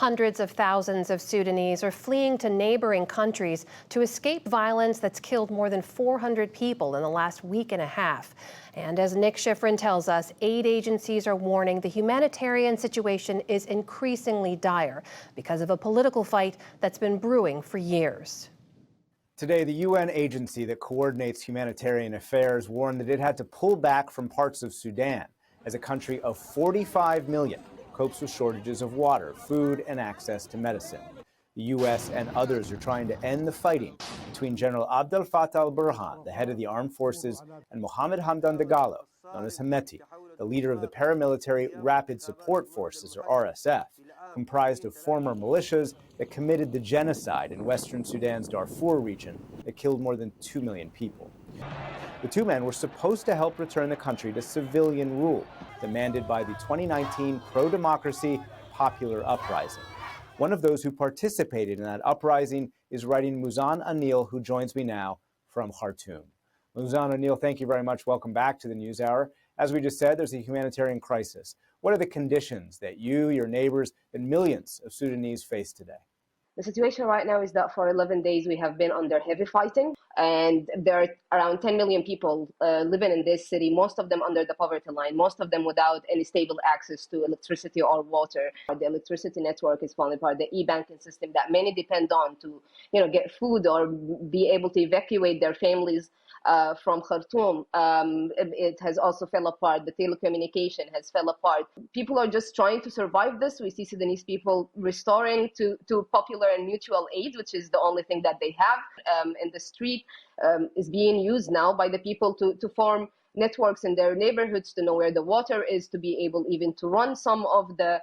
Hundreds of thousands of Sudanese are fleeing to neighboring countries to escape violence that's killed more than 400 people in the last week and a half. And as Nick Schifrin tells us, aid agencies are warning the humanitarian situation is increasingly dire because of a political fight that's been brewing for years. Today, the UN agency that coordinates humanitarian affairs warned that it had to pull back from parts of Sudan as a country of 45 million copes with shortages of water, food, and access to medicine. The U.S. and others are trying to end the fighting between General Abdel Fattah al-Burhan, the head of the armed forces, and Mohammed Hamdan Dagalo, known as Hemeti, the leader of the paramilitary Rapid Support Forces, or RSF, comprised of former militias that committed the genocide in western Sudan's Darfur region that killed more than 2 million people. The two men were supposed to help return the country to civilian rule, demanded by the 2019 pro-democracy popular uprising. One of those who participated in that uprising is writing Muzan Anil, who joins me now from Khartoum. Muzan Anil, thank you very much. Welcome back to the NewsHour. As we just said, there's a humanitarian crisis. What are the conditions that you, your neighbors, and millions of Sudanese face today? The situation right now is that for 11 days we have been under heavy fighting, and there are around 10 million people living in this city, most of them under the poverty line, most of them without any stable access to electricity or water. The electricity network is falling apart, the e-banking system that many depend on to get food or be able to evacuate their families from Khartoum. It has also fell apart. The telecommunication has fell apart. People are just trying to survive this. We see Sudanese people restoring to popular and mutual aid, which is the only thing that they have in the street, is being used now by the people to form networks in their neighborhoods, to know where the water is, to be able even to run some of the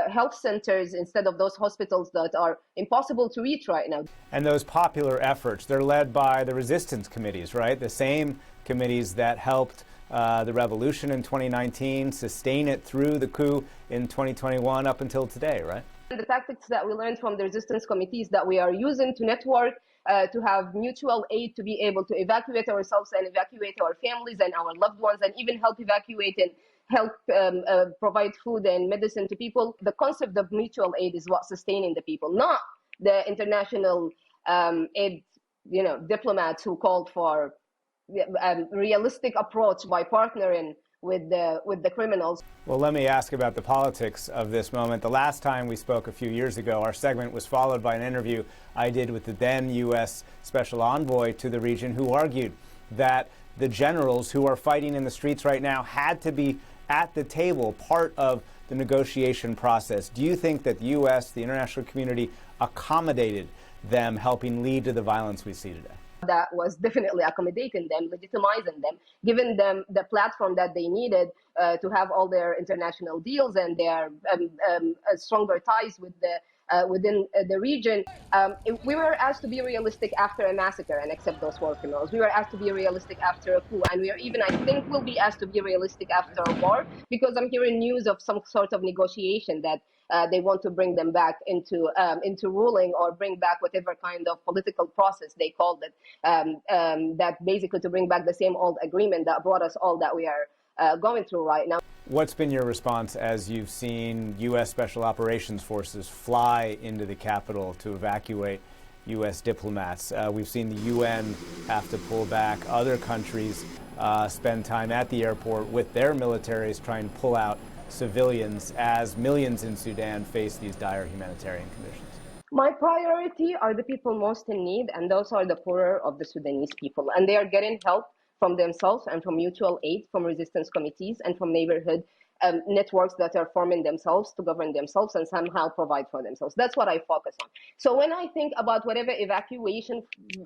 health centers instead of those hospitals that are impossible to reach right now. And those popular efforts, they're led by the resistance committees, right? The same committees that helped the revolution in 2019, sustain it through the coup in 2021 up until today, right? The tactics that we learned from the resistance committees that we are using to network, to have mutual aid, to be able to evacuate ourselves and evacuate our families and our loved ones, and even help evacuate and help provide food and medicine to people. The concept of mutual aid is what's sustaining the people, not the international aid, diplomats who called for a realistic approach by partnering with the criminals. Well, let me ask about the politics of this moment. The last time we spoke a few years ago, our segment was followed by an interview I did with the then U.S. Special Envoy to the region, who argued that the generals who are fighting in the streets right now had to be at the table, part of the negotiation process. Do you think that the U.S., the international community, accommodated them, helping lead to the violence we see today? That was definitely accommodating them, legitimizing them, giving them the platform that they needed to have all their international deals and their stronger ties with within the region. We were asked to be realistic after a massacre and accept those war criminals. We were asked to be realistic after a coup, and we are even, I think, will be asked to be realistic after a war, because I'm hearing news of some sort of negotiation that they want to bring them back into ruling, or bring back whatever kind of political process they called it, that basically to bring back the same old agreement that brought us all that we are going through right now. What's been your response as you've seen U.S. Special Operations Forces fly into the capital to evacuate U.S. diplomats? We've seen the UN have to pull back. Other countries spend time at the airport with their militaries trying to pull out civilians as millions in Sudan face these dire humanitarian conditions. My priority are the people most in need, and those are the poorer of the Sudanese people, and they are getting help from themselves and from mutual aid, from resistance committees, and from neighborhood networks that are forming themselves to govern themselves and somehow provide for themselves. That's what I focus on. So when I think about whatever evacuation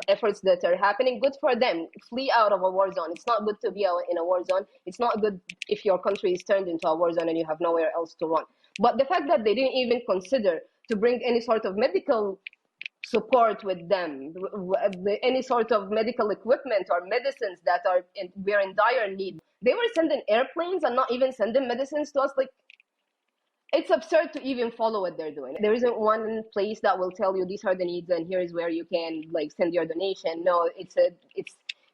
efforts that are happening, good for them. Flee out of a war zone. It's not good to be in a war zone. It's not good if your country is turned into a war zone and you have nowhere else to run. But the fact that they didn't even consider to bring any sort of medical support with them, any sort of medical equipment or medicines that we're in dire need. They were sending airplanes and not even sending medicines to us. Like, it's absurd to even follow what they're doing. There isn't one place that will tell you these are the needs and here is where you can send your donation. No,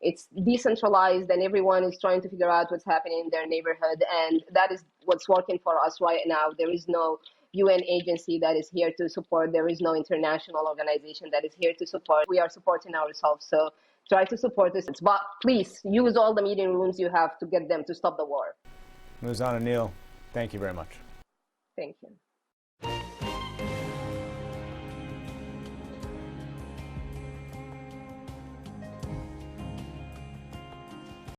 it's decentralized, and everyone is trying to figure out what's happening in their neighborhood, and that is what's working for us right now. There is no UN agency that is here to support. There is no international organization that is here to support. We are supporting ourselves. So try to support us. But please use all the meeting rooms you have to get them to stop the war. Muzan Anil, thank you very much. Thank you.